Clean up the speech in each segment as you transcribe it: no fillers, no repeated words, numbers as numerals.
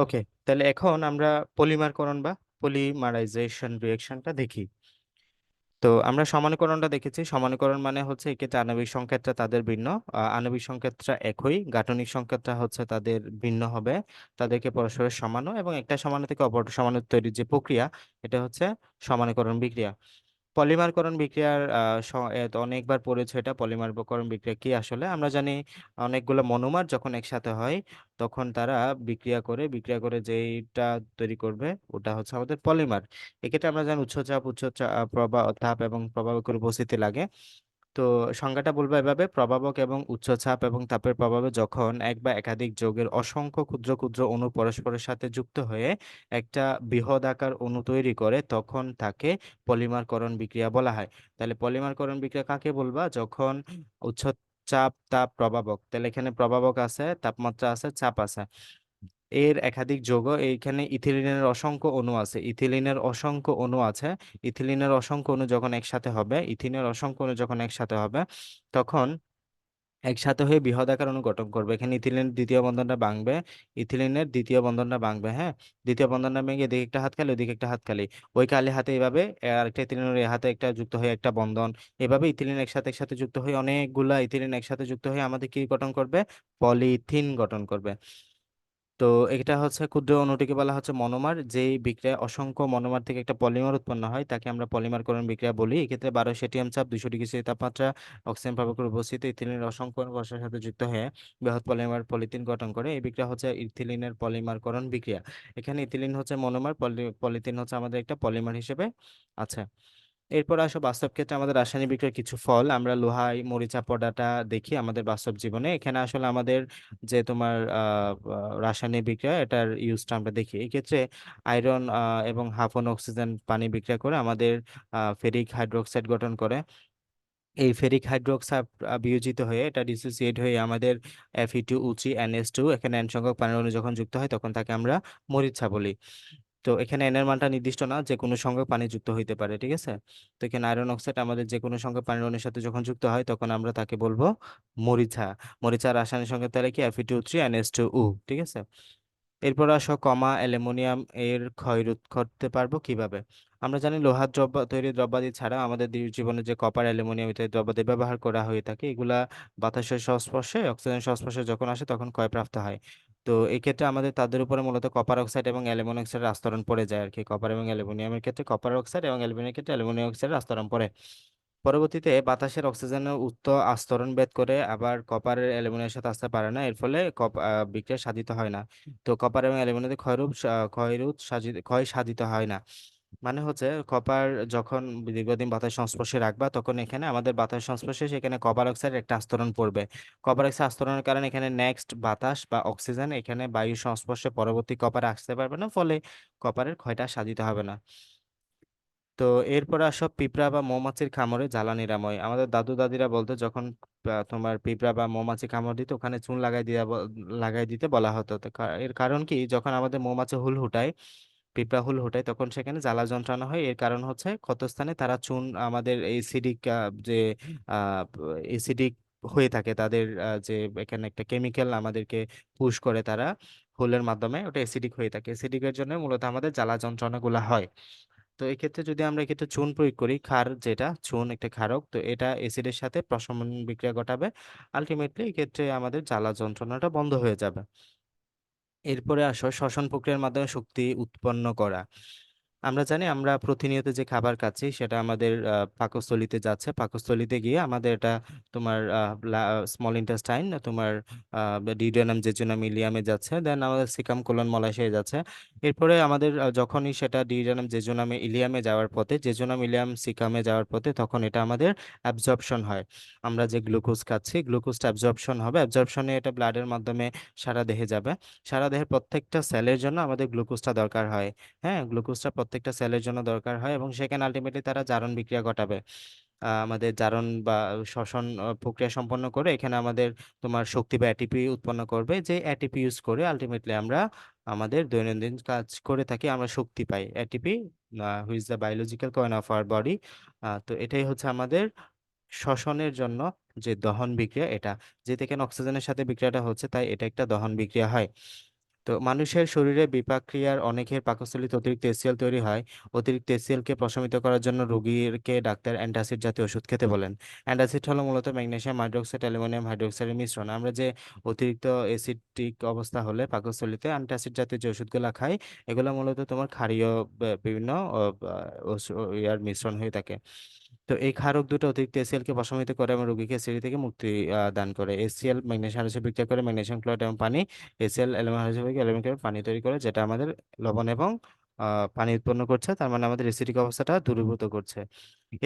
ওকে, তাহলে এখন আমরা পলিমারকরণ বা পলিমারাইজেশন রিঅ্যাকশনটা দেখি। তো আমরা সমানুকরণটা দেখেছি। সমানুকরণ মানে হচ্ছে এক্ষেত্রে আণবিক সংকেতটা তাদের ভিন্ন। আণবিক সংকেতটা একই, গাঠনিক সংকেতটা হচ্ছে তাদের ভিন্ন হবে, তাদেরকে পরস্পরের সমানু এবং একটা সমাণু থেকে অপরটা সমাণু তৈরির যে প্রক্রিয়া, এটা হচ্ছে সমানুকরণ বিক্রিয়া। পলিমারকরণ বিক্রিয়ার অনেকবার পড়েছে এটা। পলিমারকরণ বিক্রিয়া কি আসলে? আমরা জানি অনেকগুলো মনোমার যখন একসাথে হয় তখন তারা বিক্রিয়া করে যেইটা তৈরি করবে ওটা হচ্ছে আমাদের পলিমার। এক্ষেত্রে আমরা জানি উচ্চ চাপ, প্রবাহ তাপ এবং প্রবাবকের উপস্থিতি লাগে। তো সংজ্ঞাটা বলবো এভাবে: প্রভাবক এবং উচ্চ চাপ এবং তাপের প্রভাবে যখন এক বা একাধিক যৌগের অসংখ্য ক্ষুদ্র ক্ষুদ্র অণু পরস্পরের সাথে যুক্ত হয়ে একটা বৃহদাকার অণু তৈরি করে তখন তাকে পলিমারকরণ বিক্রিয়া বলা হয়। তাহলে পলিমারকরণ বিক্রিয়া কাকে বলবা? যখন উচ্চ চাপ, তাপ, প্রভাবক, তাহলে এখানে প্রভাবক আছে, তাপমাত্রা আছে, চাপ আছে, এর একাধিক যৌগ, এইখানে ইথিলিনের অসংখ্য অণু আছে, ইথিলিনের অসংখ্য অণু যখন একসাথে হবে, ইথিনের অসংখ্য অণু যখন একসাথে হবে তখন একসাথে হয়ে বৃহদাকার অণু গঠন করবে। এখানে ইথিলিনের দ্বিতীয় বন্ধনটা ভাঙবে, ইথিলিনের দ্বিতীয় বন্ধনটা ভাঙবে, হ্যাঁ। দ্বিতীয় বন্ধনটা ভেঙে এদিকে একটা হাত খালি, ওইদিকে একটা হাত খালি, ওই কালি হাতে এভাবে আরেকটা ইথিলিনের এই হাতে একটা যুক্ত হয়ে একটা বন্ধন, এভাবে ইথিলিন একসাথে একসাথে যুক্ত হয়ে অনেকগুলা ইথিলিন একসাথে যুক্ত হয়ে আমাদের কি গঠন করবে? পলিথিন গঠন করবে। তো এটা হচ্ছে ক্ষুদ্র অণুটিকে বলা হচ্ছে মনোমার। যেই বিক্রিয়া অসংখ্য মনোমার থেকে একটা পলিমার উৎপন্ন হয় তাকে আমরা পলিমারকরণ বিক্রিয়া বলি। এক্ষেত্রে 1200 এটিএম চাপ, 200 ডিগ্রি সেলসিয়াস তাপমাত্রা, অক্সিজেন প্রভাবকের উপস্থিতি ইথিলিনের অসংখ্য অণু পরস্পরের সাথে যুক্ত হয়ে বৃহৎ পলিমার পলিথিন গঠন করে। এই বিক্রিয়া হচ্ছে ইথিলিনের পলিমারকরণ বিক্রিয়া। এখানে ইথিলিন হচ্ছে মনোমার, পলিথিন হচ্ছে আমাদের একটা পলিমার হিসেবে আছে। এরপর আসো বাস্তব ক্ষেত্রে আমাদের রাসায়নিক বিক্রিয়ার কিছু ফল। আমরা লোহাই মরিচা পড়াটা দেখি আমাদের বাস্তব জীবনে। এখানে আসলে আমাদের যে তোমার রাসায়নিক বিক্রিয়া এটার ইউজটা আমরা দেখি। এই ক্ষেত্রে আয়রন এবং হাফন অক্সিজেন পানি বিক্রিয়া করে আমাদের ফেরিক হাইড্রোক্সাইড গঠন করে। এই ফেরিক হাইড্রোক্সাইড বিয়োজিত হয়ে এটা ডিসোসিয়েট হয়ে আমাদের Fe2O3 NH2, এখানে N সংখ্যক পানির অণু যখন যুক্ত হয় তখন তাকে আমরা মরিচা বলি। তো এখানে এন এর মানটা নির্দিষ্ট না, যে কোনো সংখ্যক পানি যুক্ত হইতে পারে, ঠিক আছে। তো এখানে আয়রন অক্সাইড আমাদের যে কোনো সংখ্যক পানির অণুর সাথে যখন যুক্ত হয় তখন আমরা তাকে বলবো মরিচা। মরিচার রাসায়নিক সংকেত তাহলে কি? Fe2O3 NH2O, ঠিক আছে। এরপর আসো অ্যালুমিনিয়াম এর ক্ষয় রোধ করতে পারবো কিভাবে? আমরা জানি লোহার তৈরি দ্রব্যাদি ছাড়া আমাদের জীবনে যে কপার, অ্যালুমিনিয়াম ইত্যাদি দ্রব্যাদি ব্যবহার করা হয়ে থাকে এগুলা বাতাসের সংস্পর্শে, অক্সিজেন সংস্পর্শে যখন আসে তখন ক্ষয়প্রাপ্ত হয়। তো এই ক্ষেত্রে আমাদের তাদের উপরে মূলত কপার অক্সাইড এবং অ্যালুমিনিয়াম অক্সাইডের আস্তরণ পড়ে যায় আর কি। কপার এবং অ্যালুমিনিয়ামের ক্ষেত্রে কপার অক্সাইড এবং অ্যালুমিনিয়ামের ক্ষেত্রে অ্যালুমিনিয়াম অক্সাইডের আস্তরণ পড়ে। পরবর্তীতে বাতাসের অক্সিজেনের উচ্চ আস্তরণ ভেদ করে আবার কপারের অ্যালুমিনিয়ামের সাথে আসতে পারে না, এর ফলে বিক্রিয়া সাধিত হয় না। তো কপার এবং অ্যালুমিনিয়ামের ক্ষয় সাধিত হয় না। মানে হচ্ছে কপার যখন দীর্ঘদিন বাতাস সংস্পর্শে রাখবা তখন এখানে আমাদের বাতাস সংস্পর্শে সেখানে কপার অক্সাইডের একটা আস্তরণ পড়বে। কপার অক্সাইড আস্তরণের কারণে এখানে নেক্সট বাতাস বা অক্সিজেন এখানে বায়ুর সংস্পর্শে পরবর্তী কপারে আসতে পারবে না, ফলে কপারের ক্ষয়টা সাধিত হবে না। তো এরপরে আসো পিঁপড়া বা মৌমাছির কামড়ে জ্বালা নিরাময়। আমাদের দাদু দাদিরা বলতো যখন তোমার পিঁপড়া বা মৌমাছি কামড় দিত ওখানে চুন লাগাই দিতে বলা হতো। তো এর কারণ কি? যখন আমাদের মৌমাছি হুল হুটায়, পিঁপড়া হুল হোটায় তখন সেখানে জ্বালা যন্ত্রণা হয়। এর কারণ হচ্ছে ক্ষতস্থানে তারা চুন, আমাদের এসিডিক যে এসিডিক হয়ে থাকে তাদের যে এখানে একটা কেমিক্যাল আমাদেরকে পুশ করে তারা হুলের মাধ্যমে, ওটা এসিডিক হয়ে থাকে। এসিডিকের জন্য মূলত আমাদের জ্বালা যন্ত্রণাগুলো হয়। তো এক্ষেত্রে যদি আমরা এক্ষেত্রে চুন প্রয়োগ করি, ক্ষার যেটা চুন একটা ক্ষারক, তো এটা এসিডের সাথে প্রশমন বিক্রিয়া ঘটাবে। আলটিমেটলি এক্ষেত্রে আমাদের জ্বালা যন্ত্রণাটা বন্ধ হয়ে যাবে। এরপরে আসো শ্বসন প্রক্রিয়ার মাধ্যমে শক্তি উৎপন্ন করা। আমরা জানি আমরা প্রতিনিয়ত যে খাবার খাচ্ছি সেটা আমাদের পাকস্থলীতে যাচ্ছে, পাকস্থলীতে গিয়ে আমাদের এটা তোমার স্মল ইন্টেস্টাইন, তোমার ডিউওডেনাম, জেজুনাম, ইলিয়ামে যাচ্ছে, দেন আমাদের সিকাম কোলন মলাশয়ে যাচ্ছে। এরপরে আমাদের যখনই সেটা ডিউওডেনাম, জেজুনামে, ইলিয়ামে যাওয়ার পথে, জেজুনাম, ইলিয়াম, সিকামে যাওয়ার পথে তখন এটা আমাদের অ্যাবজর্পশন হয়। আমরা যে গ্লুকোজ খাচ্ছি গ্লুকোজটা অ্যাবজর্পশন হবে, অ্যাবজর্পশনে এটা ব্লাডের মাধ্যমে সারা দেহে যাবে। সারা দেহের প্রত্যেকটা সেলের জন্য আমাদের গ্লুকোজটা দরকার হয়। হ্যাঁ, গ্লুকোজটা প্রত্যেকটা সেলের জন্য দরকার হয় এবং সেখানে আলটিমেটলি তারা জারণ বিক্রিয়া ঘটাবে। আমাদের জারণ বা শ্বসন প্রক্রিয়া সম্পন্ন করে এখানে আমাদের তোমার শক্তি বা এটিপি উৎপন্ন করবে, যে এটিপি ইউজ করে আলটিমেটলি আমরা আমাদের দৈনন্দিন কাজ করে থাকি, আমরা শক্তি পাই। ATP which the biological coin of our body. তো এটাই হচ্ছে আমাদের শ্বসনের জন্য যে দহন বিক্রিয়া, এটা যেহেতু এখানে অক্সিজেনের সাথে বিক্রিয়াটা হচ্ছে তাই এটা একটা দহন বিক্রিয়া হয়। তো তো মানুষের শরীরে বিপাক ক্রিয়ার অনেকের পাকস্থলীতে অতিরিক্ত এসিএল তৈরি হয়। অতিরিক্ত এসিএল কে প্রশমিত করার জন্য রোগীকে ডাক্তার অ্যান্টাসিড জাতীয় ওষুধ খেতে বলেন। অ্যান্টাসিড হলো মূলত ম্যাগনেসিয়াম হাইড্রোক্সাইড অ্যালুমিনিয়াম হাইড্রোক্সাইডের মিশ্রণ। আমরা যে অতিরিক্ত অ্যাসিডিক অবস্থা হলে পাকস্থলীতে অ্যান্টাসিড জাতীয় যে ওষুধগুলো খাই, এগুলো মূলত তোমার ক্ষারীয় বিভিন্ন ইয়ার মিশ্রণ হয়ে থাকে। তো এই ক্ষারক দুটো অতিরিক্ত এসিএল কে প্রশমিত করে এবং রোগীকে অ্যাসিডি থেকে মুক্তি দান করে। এসিএল ম্যাগনেসিয়াম হাইড্রোক্সাইড বিক্রিয়া করে ম্যাগনেসিয়াম ক্লোরাইড এবং পানি, এসিএল অ্যালুমিনিয়াম হাইড্রোক্সাইড থেকে অ্যালুমিনিয়াম ক্লোরাইড পানি তৈরি করে, যেটা আমাদের লবণ এবং পানি উৎপন্ন করছে, তার মানে আমাদের এসিডিক অবস্থাটা দূরীভূত করছে।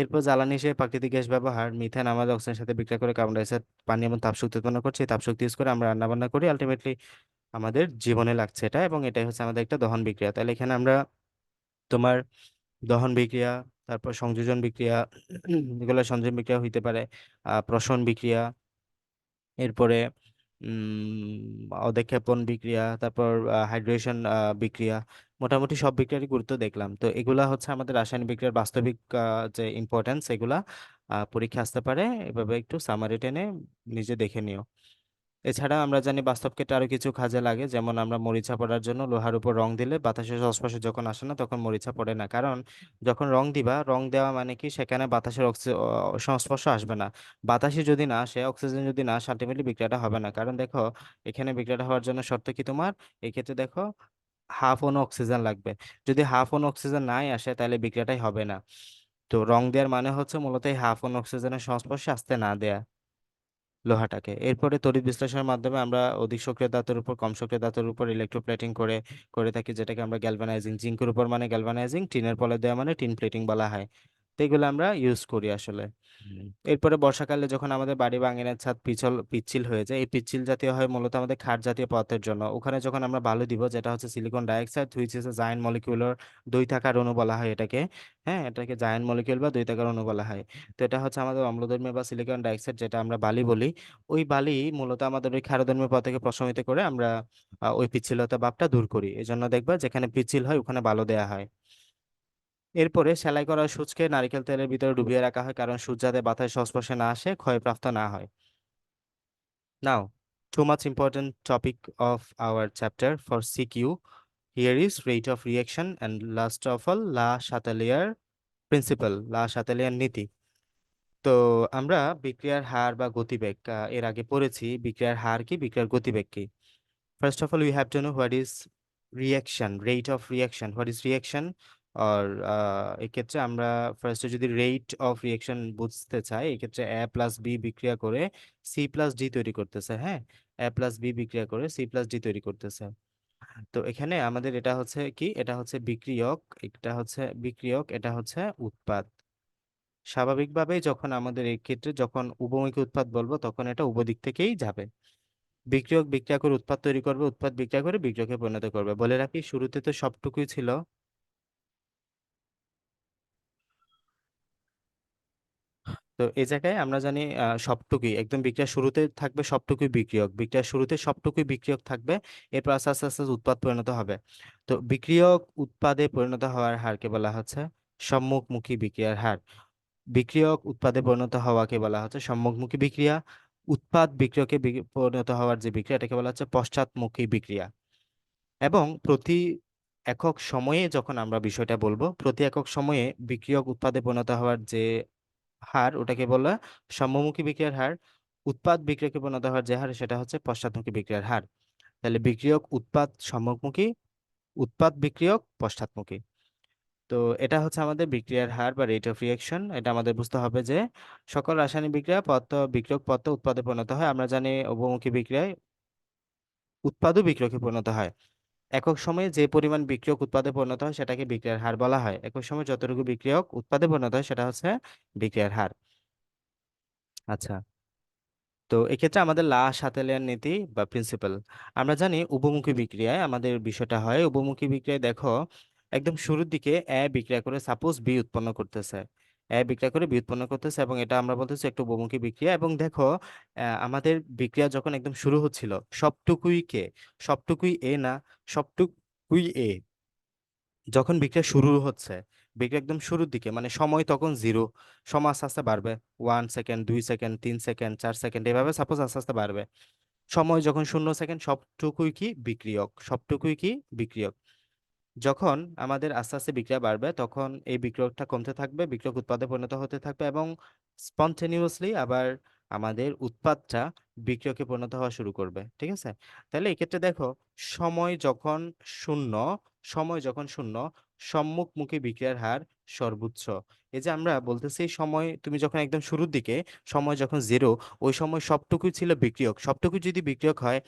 এরপর জ্বালানি হিসেবে প্রাকৃতিক গ্যাস ব্যবহার, মিথেন আমাদের অক্সিজেনের সাথে বিক্রিয়া করে কার্বন ডাই অক্সাইড, পানি এবং তাপশক্তি উৎপন্ন করছে। এই তাপশক্তি ইউজ করে আমরা রান্না বান্না করি, আলটিমেটলি আমাদের জীবনে লাগছে এটা, এবং এটাই হচ্ছে আমাদের একটা দহন বিক্রিয়া। তাহলে এখানে আমরা তোমার দহন বিক্রিয়া, তারপর সংযোজন বিক্রিয়া, এগুলো সংযোজন বিক্রিয়া হইতে পারে, প্রশমন বিক্রিয়া, এরপরে অধঃক্ষেপণ বিক্রিয়া, তারপর হাইড্রেশন বিক্রিয়া, মোটামুটি সব বিক্রিয়ারই গুরুত্ব দেখলাম। তো এগুলা হচ্ছে আমাদের রাসায়নিক বিক্রিয়ার বাস্তবিক যে ইম্পর্টেন্স, এগুলা পরীক্ষা আসতে পারে। এভাবে একটু সামারি টেনে নিজে দেখে নিও। এছাড়া আমরা জানি বাস্তব ক্ষেত্রে আরো কিছু কাজে লাগে, যেমন আমরা মরিচা পড়ার জন্য লোহার উপর রং দিলে বাতাসের সংস্পর্শে যখন আসে না তখন মরিচা পড়ে না, কারণ যখন রং দিবা, রং দেওয়া মানে কি সেখানে বাতাসের সংস্পর্শ আসবে না। বাতাসে যদি না আসে, অক্সিজেন যদি না আসে, আলটিমেটলি বিক্রিয়াটা হবে না। কারণ দেখো, এখানে বিক্রিয়াটা হওয়ার জন্য শর্ত কি তোমার, এক্ষেত্রে দেখো হাফ অন অক্সিজেন লাগবে। যদি হাফ অন অক্সিজেন নাই আসে তাহলে বিক্রিয়াটাই হবে না। তো রং দেওয়ার মানে হচ্ছে মূলত এই হাফ অন অক্সিজেনের সংস্পর্শে আসতে না দেয়া লোহাটাকে। এরপরে তড়িৎ বিশ্লেষণের মাধ্যমে আমরা অধিক সক্রিয় ধাতুর উপর কম সক্রিয় ধাতুর উপর ইলেকট্রোপ্লেটিং করে করে থাকি, যেটাকে আমরা গ্যালভানাইজিং, জিঙ্কের উপর মানে গ্যালভানাইজিং, টিনের পলে দেওয়া মানে টিন প্লেটিং বলা হয়। তো এগুলো আমরা ইউজ করি আসলে। এরপরে বর্ষাকালে যখন আমাদের বাড়ি বা আঙিনার ছাদ পিচ্ছিল হয়ে যায়, এই পিচ্ছিল জাতীয় হয় মূলত আমাদের ক্ষার জাতীয় পদার্থের জন্য। ওখানে যখন আমরা বালু দিব, যেটা হচ্ছে silicon dioxide, which is a giant molecular, দ্বৈতাকার অণু বলা হয় এটাকে। হ্যাঁ, এটাকে জায়ান্ট মলিকিউল বা দ্বৈতাকার অণু বলা হয়। তো এটা হচ্ছে আমাদের অম্লধর্মী বা সিলিকন ডাইঅক্সাইড, যেটা আমরা বালি বলি। ওই বালি মূলত আমাদের ওই ক্ষারধর্মী পদার্থকে প্রশমিত করে আমরা ওই পিচ্ছিলতা ভাবটা দূর করি। এই জন্য দেখবা যেখানে পিচ্ছিল হয় ওখানে বালু দেয়া হয়। এরপরে সেলাই করা সূচকে নারকেল তেলের ভিতরে ডুবিয়ে রাখা হয়, কারণ সূচ যাতে বাতাসের সংস্পর্শে না আসে, ক্ষয়প্রাপ্ত না হয়। Now, too much important topic of our chapter for CQ. Here is rate of reaction and last of all La Chatelier principle, La Chatelier নীতি। তো আমরা বিক্রিয়ার হার বা গতিবেগ এর আগে পড়েছি। বিক্রিয়ার হার কি, বিক্রিয়ার গতিবেগ কি? First of all, we have to know what is reaction, rate of reaction. What is reaction? আর এক্ষেত্রে আমরা ফার্স্টে যদি রেট অফ রিয়াকশন বুঝতে চাই, এক্ষেত্রে এ প্লাস বি বিক্রিয়া করে সি প্লাস ডি তৈরি করতেছে। হ্যাঁ, এ প্লাস বি বিক্রিয়া করে সি প্লাস ডি তৈরি করতেছে। তো এখানে আমাদের এটা হচ্ছে কি, এটা হচ্ছে বিক্রিয়ক, এটা হচ্ছে বিক্রিয়ক, এটা হচ্ছে উৎপাদ। স্বাভাবিকভাবেই যখন আমাদের এই ক্ষেত্রে যখন উভমুখী উৎপাদ বলবো, তখন এটা উভয় দিক থেকেই যাবে। বিক্রিয়ক বিক্রিয়া করে উৎপাদ তৈরি করবে, উৎপাদ বিক্রিয়া করে বিক্রিয়কে পরিণত করবে। বলে রাখি, শুরুতে তো সবটুকুই ছিল। তো এই জায়গায় আমরা জানি সবটুকুই একদম বিক্রিয়ার শুরুতে থাকবে, সবটুকুই বিক্রিয়ক, বিক্রিয়ার শুরুতে সবটুকুই বিক্রিয়ক থাকবে। এরপর আস্তে আস্তে আস্তে আস্তে উৎপাদ পরিণত হবে। তো বিক্রিয়ক উৎপাদে পরিণত হওয়ার হারকে বলা হচ্ছে সম্মুখমুখী বিক্রিয়ার হার। বিক্রিয়ক উৎপাদে পরিণত হওয়াকে বলা হচ্ছে সম্মুখমুখী বিক্রিয়া। উৎপাদ বিক্রিয়কে পরিণত হওয়ার যে বিক্রিয়া, এটাকে বলা হচ্ছে পশ্চাৎমুখী বিক্রিয়া। এবং প্রতি একক সময়ে যখন আমরা বিষয়টা বলবো, প্রতি একক সময়ে বিক্রিয়ক উৎপাদে পরিণত হওয়ার যে হার, ওটাকে বলা সম্মুখী বিক্রিয়ার হার। উৎপাদ বিক্রিয়কে পরিণত হওয়ার যে হার, সেটা হচ্ছে পশ্চাৎমুখী বিক্রিয়ার হার। তাহলে বিক্রিয়ক উৎপাদ সম্মুখমুখী, উৎপাদ বিক্রিয়ক পশ্চাৎমুখী। তো এটা হচ্ছে আমাদের বিক্রিয়ার হার বা রেট অফ রিয়াকশন। এটা আমাদের বুঝতে হবে যে সকল রাসায়নিক বিক্রিয়া বিক্রিয়ক পদার্থ উৎপাদে পরিণত হয়। আমরা জানি উভমুখী বিক্রিয়ায় উৎপাদও বিক্রিয়কে পরিণত হয়। একক সময়ে যে পরিমাণ বিক্রিয়ক উৎপাদে পরিণত হয় সেটাকে বিক্রিয়ার হার বলা হয়। একক সময়ে যতটুকু বিক্রিয়ক উৎপাদে পরিণত হয় সেটা হচ্ছে বিক্রিয়ার হার। আচ্ছা, তো এক্ষেত্রে আমাদের লা সাতেলিয়ান নীতি বা প্রিন্সিপাল, আমরা জানি উভমুখী বিক্রিয়ায় আমাদের বিষয়টা হয়। উভমুখী বিক্রিয়ায় দেখো, একদম শুরুর দিকে এ বিক্রিয়া করে সাপোজ বি উৎপন্ন করতেছে, এ বিক্রিয়া করে বি উৎপন্ন করতেছে, এবং এটা আমরা বলতেছি একটু বহুমুখী বিক্রিয়া। এবং দেখো, আমাদের বিক্রিয়া যখন একদম শুরু হচ্ছিল, সবটুকুই কে, সবটুকুই এ না, সবটুকুই এ। যখন বিক্রিয়া শুরু হচ্ছে, বিক্রিয়া একদম শুরুর দিকে, মানে সময় তখন জিরো, সময় আস্তে আস্তে বাড়বে, 1 সেকেন্ড, 2 সেকেন্ড, 3 সেকেন্ড, 4 সেকেন্ড, এভাবে সাপোজ আস্তে আস্তে বাড়বে। সময় যখন 0 সেকেন্ড, সবটুকুই কি বিক্রিয়ক, সবটুকুই কি বিক্রিয়ক। যখন আমাদের আস্তে আস্তে বিক্রিয়া বাড়বে তখন এই বিক্রিয়কটা কমতে থাকবে, বিক্রিয়ক উৎপাদে পরিণত হতে থাকবে এবং স্পন্টেনিয়াসলি আবার আমাদের উৎপাদটা বিক্রিয়কে পরিণত হওয়া শুরু করবে। ঠিক আছে? তাহলে এক্ষেত্রে দেখো, সময় যখন শূন্য, সময় যখন শূন্য, সম্মুখমুখী বিক্রিয়ার হার সর্বোচ্চ। এই যে আমরা বলতেছি সময়, তুমি যখন একদম শুরুর দিকে সময় যখন জিরো, ওই সময় সবটুকুই ছিল বিক্রিয়ক, সবটুকু যদি বিক্রিয়ক হয়,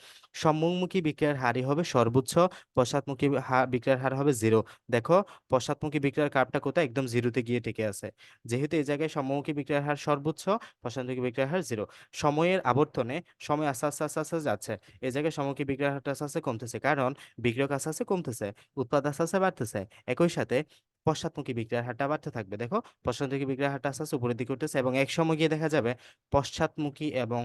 সম্মুখমুখী বিক্রিয়ার হারই হবে সর্বোচ্চ, পশ্চাৎমুখী বিক্রিয়ার হার হবে জিরো। দেখো, পশ্চাৎমুখী বিক্রিয়ার কার্ভটা কোথায়, একদম জিরোতে গিয়ে ঠেকে আছে। যেহেতু এই জায়গায় সম্মুখী বিক্রিয়ার হার সর্বোচ্চ, পশ্চাৎমুখী বিক্রিয়ার হার জিরো। সময়ের আবর্তনে সময় আস্তে আস্তে আস্তে আস্তে যাচ্ছে, এই জায়গায় সম্মুখী বিক্রিয়ার হারটা আস্তে আস্তে কমতেছে, কারণ বিক্রিয়ক আস্তে আস্তে কমতেছে, উৎপাদ আস্তে আস্তে বাড়তেছে। একই সাথে পশ্চাৎমুখী বিক্রিয়ার হারটা বাড়তে থাকবে। দেখো, পশ্চাৎমুখী বিক্রিয়ার হারটা আস্তে আস্তে উপরের দিকে উঠতেছে এবং এক সময় গিয়ে দেখা যাবে পশ্চাৎমুখী এবং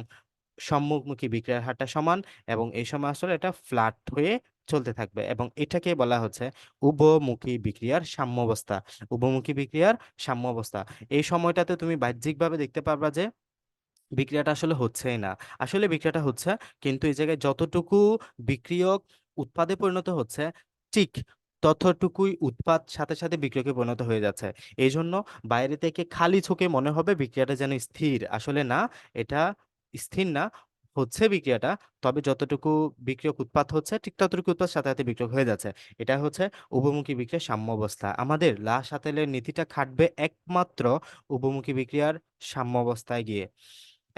সম্মুখমুখী বিক্রিয়ার হারটা সমান, এবং এই সময় আসলে এটা ফ্ল্যাট হয়ে চলতে থাকবে এবং এটাকে বলা হচ্ছে উভমুখী বিক্রিয়ার সাম্যাবস্থা। উভমুখী বিক্রিয়ার সাম্যাবস্থা। এই সময়টাতে তুমি বাহ্যিকভাবে দেখতে পারবা যে বিক্রিয়াটা আসলে হচ্ছেই না, আসলে বিক্রিয়াটা হচ্ছে, কিন্তু এই জায়গায় যতটুকু বিক্রিয়ক উৎপাদে পরিণত হচ্ছে, ঠিক ততটুকুই উৎপাদ সাথে সাথে বিক্রিয়কে পরিণত হয়ে যাচ্ছে। এই জন্য বাইরে থেকে খালি চোখে মনে হবে বিক্রিয়াটা যেন স্থির, আসলে না, এটা স্থির না, হচ্ছে বিক্রিয়াটা, তবে যতটুকু বিক্রিয়ক উৎপাদ হচ্ছে ঠিক ততটুকু উৎপাদ সাথে সাথে বিক্রিয়ক হয়ে যাচ্ছে। এটা হচ্ছে উভমুখী বিক্রিয়ার সাম্য অবস্থা। আমাদের লা সাতেলের নীতিটা খাটবে একমাত্র উভমুখী বিক্রিয়ার সাম্য অবস্থায় গিয়ে।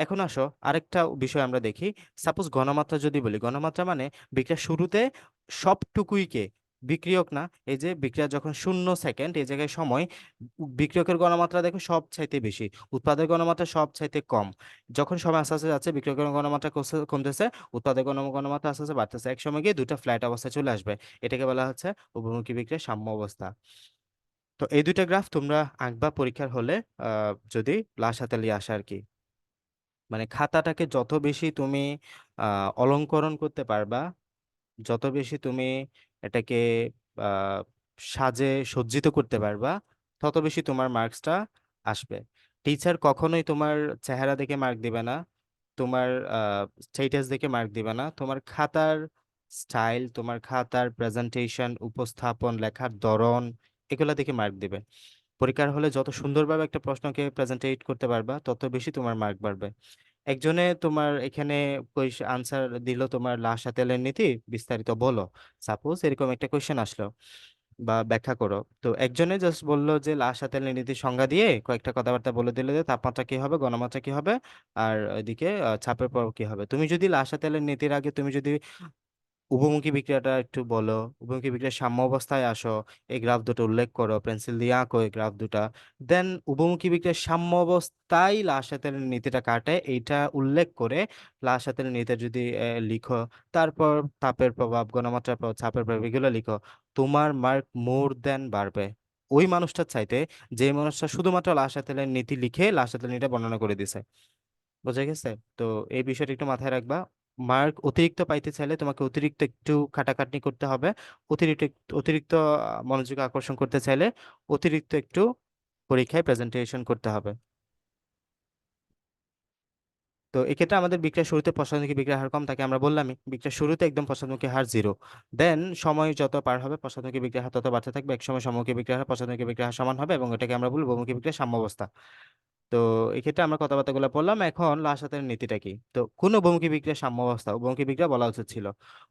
এখন আসো আরেকটা বিষয় আমরা দেখি। সাপোজ ঘনমাত্রা যদি বলি, ঘনমাত্রা মানে বিক্রিয়ার শুরুতে সবটুকুই কে বিক্রিয়ক না। এই যে বিক্রিয়া যখন 0 সেকেন্ড, এই জায়গায় সময়, বিক্রিয়কের ঘনমাত্রা দেখো সব চাইতে বেশি, উৎপাদের ঘনমাত্রা সব চাইতে কম। যখন সময় আস্তে আস্তে যাচ্ছে, বিক্রিয়কের ঘনমাত্রা কমতেছে, উৎপাদের ঘনমাত্রা আস্তে আস্তে বাড়তেছে, এক সময় গিয়ে দুটা ফ্ল্যাট অবস্থায় চলে আসবে। এটাকে বলা হচ্ছে উভমুখী বিক্রিয়ার সাম্য অবস্থা। তো এই দুইটা গ্রাফ তোমরা আঁকবা পরীক্ষার হলে, যদি লাশ হাতে লিয়ে আসে আর কি। মানে খাতাটাকে যত বেশি তুমি অলংকরণ করতে পারবা, যত বেশি তুমি এটাকে আহ, সাজে সজ্জিত করতে পারবা, তত বেশি তোমার মার্কসটা আসবে। টিচার কখনোই তোমার চেহারা দেখে মার্ক দিবে না, তোমার স্টেটাস দেখে মার্ক দিবে না, তোমার খাতার স্টাইল, তোমার খাতার প্রেজেন্টেশন, উপস্থাপন, লেখার ধরন, এগুলা দেখে মার্ক দিবে। পরীক্ষার হলে যত সুন্দরভাবে একটা প্রশ্নকে প্রেজেন্টেট করতে পারবা, তত বেশি তোমার মার্ক বাড়বে। একজনে তোমার এখানে আনসার দিল তোমার লাশা তেলের নীতি বিস্তারিত বলো, সাপোজ এরকম একটা কোয়েশ্চেন আসলো, বা ব্যাখ্যা করো। তো একজনে জাস্ট বললো যে লাশা তেলের নীতির সংজ্ঞা দিয়ে কয়েকটা কথাবার্তা বলে দিল যে তাপমাত্রা কি হবে, ঘনমাত্রা কি হবে, আর এদিকে চাপের প্রভাব কি হবে। তুমি যদি লাশা তেলের নীতির আগে তুমি যদি উভমুখী বিক্রিয়াটা একটু বলো, উভমুখী বিক্রিয়ার সাম্য অবস্থায় আসো, এই গ্রাফ দুটো উল্লেখ করো, পেন্সিল দিয়ে আঁকো এই গ্রাফ দুটা, দেন উভমুখী বিক্রিয়ার সাম্য অবস্থায় লাসাতের নীতিটা কাটে এইটা উল্লেখ করে লাসাতের নীতি যদি লিখো, তারপর তাপের প্রভাব, ঘনমাত্রার প্রভাব, চাপের প্রভাব, এগুলো লিখো, তোমার মার্ক মোর দেন বাড়বে ওই মানুষটার চাইতে, যে মানুষটা শুধুমাত্র লাসাতেলের নীতি লিখে লাসাতেলের নীতিটা বর্ণনা করে দিছে। বোঝা গেছে? তো এই বিষয়টা একটু মাথায় রাখবা। মার্ক অতিরিক্ত পাইতে চাইলে তোমাকে অতিরিক্ত একটু খাটাখাটনি করতে হবে। অতিরিক্ত মনোযোগ আকর্ষণ করতে চাইলে অতিরিক্ত একটু পরীক্ষায় প্রেজেন্টেশন করতে হবে। তো এক্ষেত্রে আমাদের বিক্রিয়ার শুরুতে পশ্চাদমুখী বিক্রিয়ার হার কম থাকে, আমরা বললামই বিক্রিয়ার শুরুতে একদম পশ্চাদমুখী হার জিরো। দেন সময় যত পার হবে পশ্চাদমুখী বিক্রিয়ার হার তত বাড়তে থাকবে, এক সময় সম্মুখী বিক্রিয়ার হার পশ্চাদমুখী বিক্রিয়ার হার সমান হবে এবং এটাকে আমরা বলবো বহুমুখী বিক্রিয়ার সাম্যাবস্থা। তো এক্ষেত্রে আমরা কথাবার্তাগুলো বললাম, এখন লাস্ট নীতিটা কি। তো কোন বহুমুখী বিক্রিয়ার সাম্য অবস্থা, উভমুখী বিক্রিয়া বলা উচিত ছিল।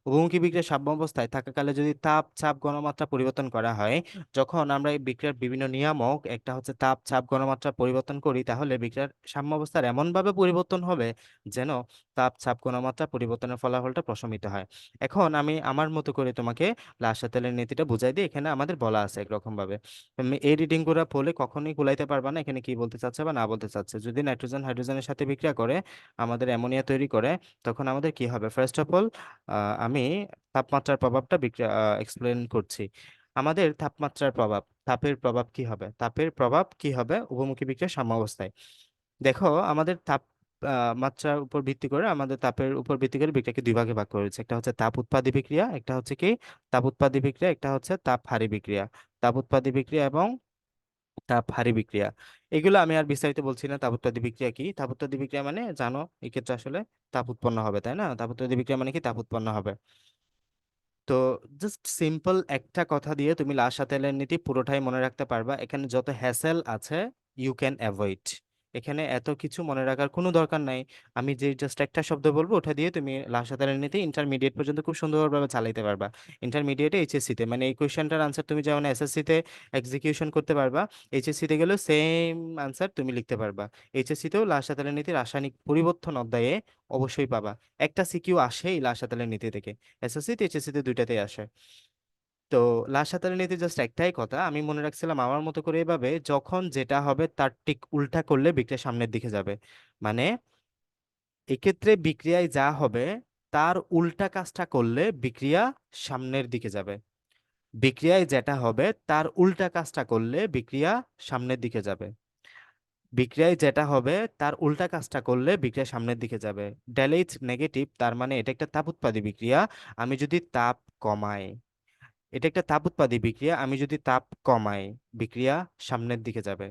উভমুখী বিক্রিয়ার সাম্য অবস্থায় থাকাকালে যদি তাপ চাপ ঘনমাত্রা পরিবর্তন করা হয়, যখন আমরা এই বিক্রিয়ার বিভিন্ন নিয়ামক, একটা হচ্ছে তাপ চাপ ঘনমাত্রা পরিবর্তন করি, তাহলে বিক্রিয়ার সাম্য অবস্থার এমন ভাবে পরিবর্তন হবে যেন তাপ চাপ ঘনমাত্রা পরিবর্তনের ফলাফলটা প্রশমিত হয়। এখন আমি আমার মতো করে তোমাকে লাস্ট নীতিটা বুঝাই দিই। এখানে আমাদের বলা আছে একরকম ভাবে, তুমি এই রিডিং গুলা পড়লে কখনোই গুলাইতে পারবা না এখানে কি বলতে চাচ্ছে বা না বলতে চাচ্ছে। যদি নাইট্রোজেন হাইড্রোজেনের সাথে বিক্রিয়া করে আমাদের অ্যামোনিয়া তৈরি করে, তখন আমাদের কি হবে, ফার্স্ট অফ অল আমি তাপমাত্রার প্রভাবটা বিক্রিয়া এক্সপ্লেন করছি। আমাদের তাপমাত্রার প্রভাব, তাপের প্রভাব কি হবে, তাপের প্রভাব কি হবে উভমুখী বিক্রিয়ার সাম্যাবস্থায়। দেখো, আমাদের তাপ মাত্রার উপর ভিত্তি করে, আমাদের তাপের উপর ভিত্তি করে বিক্রিয়াকে দুই ভাগে ভাগ করেছে, একটা হচ্ছে তাপ উৎপাদী বিক্রিয়া, একটা হচ্ছে কি তাপ উৎপাদী বিক্রিয়া, একটা হচ্ছে তাপ হারী বিক্রিয়া। তাপ উৎপাদী বিক্রিয়া এবং তাপ হারি বিক্রিয়া। এগুলো আমি আর বিস্তারিত বলছি না। তাপোৎপাদী বিক্রিয়া কি? তাপোৎপাদী বিক্রিয়া মানে জানো, এক্ষেত্রে আসলে তাপ উৎপন্ন হবে, তাই না? তাপোৎপাদী বিক্রিয়া মানে কি? তাপ উৎপন্ন হবে। তো জাস্ট সিম্পল একটা কথা দিয়ে তুমি লা শাতেলের নীতি পুরোটাই মনে রাখতে পারবা। এখানে যত হ্যাসেল আছে ইউ ক্যান অ্যাভয়েড। এখানে এত কিছু মনে রাখার কোনো দরকার নাই। আমি যে জাস্ট একটা শব্দ বলবো ওটা দিয়ে তুমি লা শাতেলের নীতি ইন্টারমিডিয়েট পর্যন্ত খুব সুন্দরভাবে চালাইতে পারবা। ইন্টারমিডিয়েটে এইচএসসি তে মানে এই কোয়েশ্চেনটার আনসার তুমি যেমন এসএসসি তে এক্সিকিউশন করতে পারবা, এইচএসসি তে গেলেও সেম আনসার তুমি লিখতে পারবা। এইচএসসি তেও লা শাতেলের নীতি রাসায়নিক পরিবর্তন অধ্যায়ে অবশ্যই পাবা। একটা সিকিউ আসেই লা শাতেলের নীতি থেকে, এসএসসি তে এইচএসসি তে দুইটাতেই আসে। তো লাশ সাঁতারের নীতি জাস্ট একটাই কথা আমি মনে রাখছিলাম আমার মতো করে, এভাবে যখন যেটা হবে তার ঠিক উল্টা করলে বিক্রিয়া সামনের দিকে যাবে। মানে এক্ষেত্রে বিক্রিয়ায় যা হবে তার উল্টা কাজটা করলে বিক্রিয়া সামনের দিকে যাবে। বিক্রিয়ায় যেটা হবে তার উল্টা কাজটা করলে বিক্রিয়া সামনের দিকে যাবে। বিক্রিয়ায় যেটা হবে তার উল্টা কাজটা করলে বিক্রিয়া সামনের দিকে যাবে। ডেলেইট নেগেটিভ, তার মানে এটা একটা তাপ উৎপাদী বিক্রিয়া। আমি যদি তাপ কমাই, এটা একটা তাপ উৎপাদী বিক্রিয়া, আমি যদি তাপ কমাই বিক্রিয়া সামনের দিকে যাবে।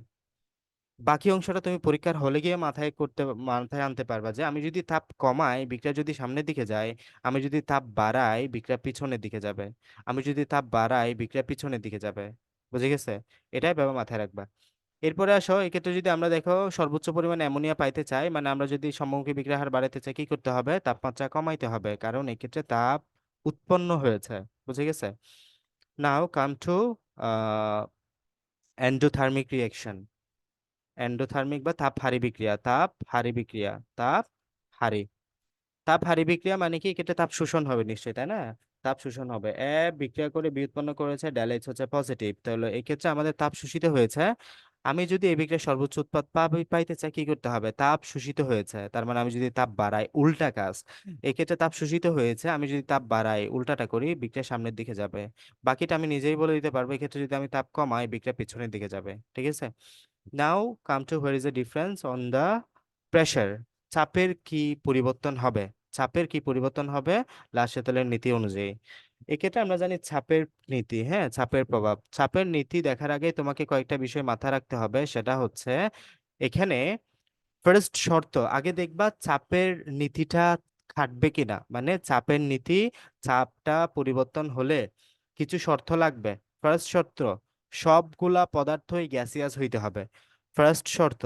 বাকি অংশটা তুমি পরীক্ষার হলে গিয়ে মাথায় আনতে পারবা যে আমি যদি তাপ কমাই বিক্রিয়া যদি সামনের দিকে যায়, আমি যদি তাপ বাড়াই বিক্রিয়া পিছনের দিকে যাবে, আমি যদি তাপ বাড়াই বিক্রিয়া পিছনের দিকে যাবে। বুঝে গেছে? এটাই ব্যাপার মাথায় রাখবা। এরপরে আসো, এক্ষেত্রে যদি আমরা দেখো সর্বোচ্চ পরিমাণে অ্যামোনিয়া পাইতে চাই, মানে আমরা যদি সম্মুখী বিক্রিয়ার হার বাড়াতে চাই, কি করতে হবে? তাপমাত্রা কমাইতে হবে, কারণ এক্ষেত্রে তাপ উৎপন্ন হয়েছে। বুঝে গেছে? Now come to endothermic reaction. Endothermic বা তাপ হারি বিক্রিয়া, তাপ হারি বিক্রিয়া, তাপ হারি। তাপ হারি বিক্রিয়া মানে কি? এটা তাপ শোষণ হবে নিশ্চয়ই, তাই না? তাপ শোষণ হবে। বিক্রিয়া করে বি উৎপন্ন করেছে, ড্যালেজ হচ্ছে পজিটিভ, তাহলে এই ক্ষেত্রে আমাদের তাপ শোষিত হয়েছে। আমি যদি এই বিক্রিয়ার সর্বোচ্চ উৎপাদ পাইতে চাই, কি করতে হবে? তাপ শোষিত হয়েছে, তার মানে আমি যদি তাপ বাড়াই উল্টা কাজ। এক্ষেত্রে তাপ শোষিত হয়েছে, আমি যদি তাপ বাড়াই উল্টাটা করি বিক্রিয়া সামনের দিকে যাবে। বাকিটা আমি নিজেই বলে দিতে পারবো। এক্ষেত্রে যদি আমি তাপ কমাই বিক্রিয়া পিছনের দিকে যাবে। ঠিক আছে? Now come to where is the difference on the pressure. চাপের কি পরিবর্তন হবে? চাপের কি পরিবর্তন হবে লাসেতলের নীতি অনুযায়ী? এক্ষেত্রে আমরা জানি চাপের নীতি, হ্যাঁ, চাপের প্রভাব। চাপের নীতি দেখার আগে তোমাকে কয়েকটা বিষয় মাথায় রাখতে হবে। সেটা হচ্ছে এখানে ফার্স্ট শর্ত আগে দেখবা চাপের নীতিটা খাটবে কিনা। মানে চাপের নীতি, চাপটা পরিবর্তন হলে কিছু শর্ত লাগবে। ফার্স্ট শর্ত, সবগুলা পদার্থই গ্যাসিয়াস হইতে হবে। ফার্স্ট শর্ত,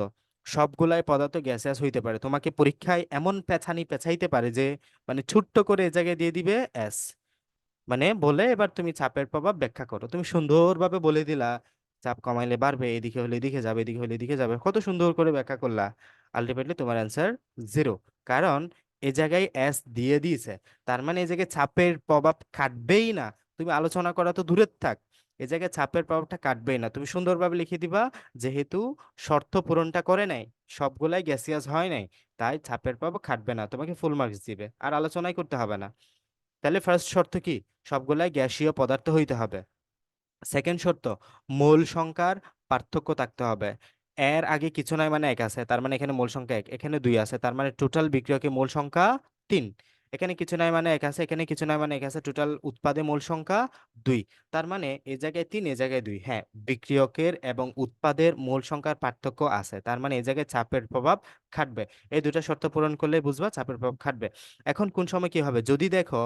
সবগুলাই পদার্থ গ্যাসিয়াস হইতে পারে। তোমাকে পরীক্ষায় এমন পেছানি পেছাইতে পারে যে মানে ছোট্ট করে এ জায়গায় দিয়ে দিবে এস, মানে বলে এবার তুমি চাপের প্রভাব ব্যাখ্যা করো। তুমি সুন্দরভাবে বলে দিলা চাপ কমাইলে বাড়বে, এদিকে হলে এদিকে যাবে, এদিকে হলে এদিকে যাবে, কত সুন্দর করে ব্যাখ্যা করলা। আলটিমেটলি তোমার অ্যান্সার জিরো। কারণ এ জায়গায় এস দিয়ে দিয়েছে, তার মানে এই জায়গায় চাপের প্রভাব কাটবেই না। তুমি আলোচনা করা তো দূরের থাক, এ জায়গায় চাপের প্রভাবটা কাটবেই না। তুমি সুন্দরভাবে লিখে দিবা যেহেতু শর্ত পূরণটা করে নাই, সবগুলাই গ্যাসিয়াস হয় নাই, তাই চাপের প্রভাব খাটবে না, তোমাকে ফুল মার্কস দিবে, আর আলোচনাই করতে হবে না। তাহলে ফার্স্ট শর্ত কি? সবগুলাই গ্যাসীয় পদার্থ হইতে হবে। সেকেন্ড শর্ত, মোল সংখ্যার পার্থক্য থাকতে হবে। এর আগে কিছু নাই মানে এক আছে, তার মানে এখানে মোল সংখ্যা এক, এখানে দুই আছে, তার মানে টোটাল বিক্রিয়কের মোল সংখ্যা তিন। এখানে কিছু নাই মানে এক আছে, এখানে কিছু নাই মানে এক আছে, টোটাল উৎপাদে মোল সংখ্যা দুই। তার মানে এই জায়গায় তিন, এই জায়গায় দুই। হ্যাঁ, বিক্রিয়কের এবং উৎপাদের মোল সংখ্যার পার্থক্য আছে, তার মানে এই জায়গায় চাপের প্রভাব খাটবে। এই দুটা শর্ত পূরণ করলে বুঝবা চাপের প্রভাব খাটবে। এখন কোন সময় কি হবে? যদি দেখো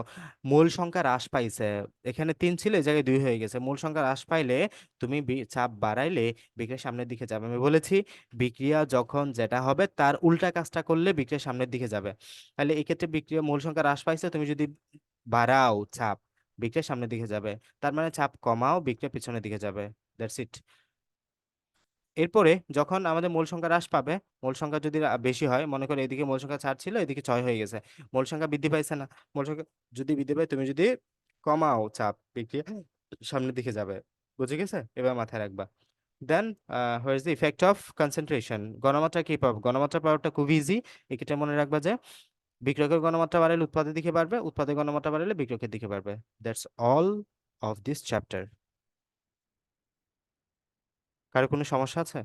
মূল সংখ্যা হ্রাস পাইছে, এখানে তিন ছিল এই জায়গায় দুই হয়ে গেছে, মূল সংখ্যা হ্রাস পাইলে তুমি চাপ বাড়াইলে বিক্রিয়া সামনের দিকে যাবে। আমি বলেছি বিক্রিয়া যখন যেটা হবে তার উল্টা কাজটা করলে বিক্রিয়া সামনের দিকে যাবে। তাহলে এই ক্ষেত্রে বিক্রিয়া মূল সংখ্যা হ্রাস পাইছে, তুমি যদি বাড়াও চাপ বিক্রিয়া সামনের দিকে যাবে, তার মানে চাপ কমাও বিক্রিয়া পিছনের দিকে যাবে। That's it. এরপরে যখন আমাদের মূল সংখ্যা হ্রাস পাবে, মূল সংখ্যা যদি বেশি হয়, মনে করো এদিকে মূল সংখ্যা 4 ছিল এদিকে 6 হয়ে গেছে, মূল সংখ্যা বৃদ্ধি পাইছে না? মূল সংখ্যা যদি বৃদ্ধি পায়, তুমি যদি কমাও চাপ বিক্রিয়া সামনের দিকে যাবে। বুঝে গেছে? এবার মাথায় রাখবা। Then where is the effect of concentration? গণমাত্রা কি পাবো? গণমাত্রা পাওয়াটা খুব ইজি। এক্ষেত্রে মনে রাখবা যে বিক্রয়কের গণমাত্রা বাড়ালে উৎপাদের দিকে বাড়বে, উৎপাদের গণমাত্রা বাড়ালে বিক্রয়কের দিকে বাড়বে। That's all of this chapter. কারো কোনো সমস্যা আছে?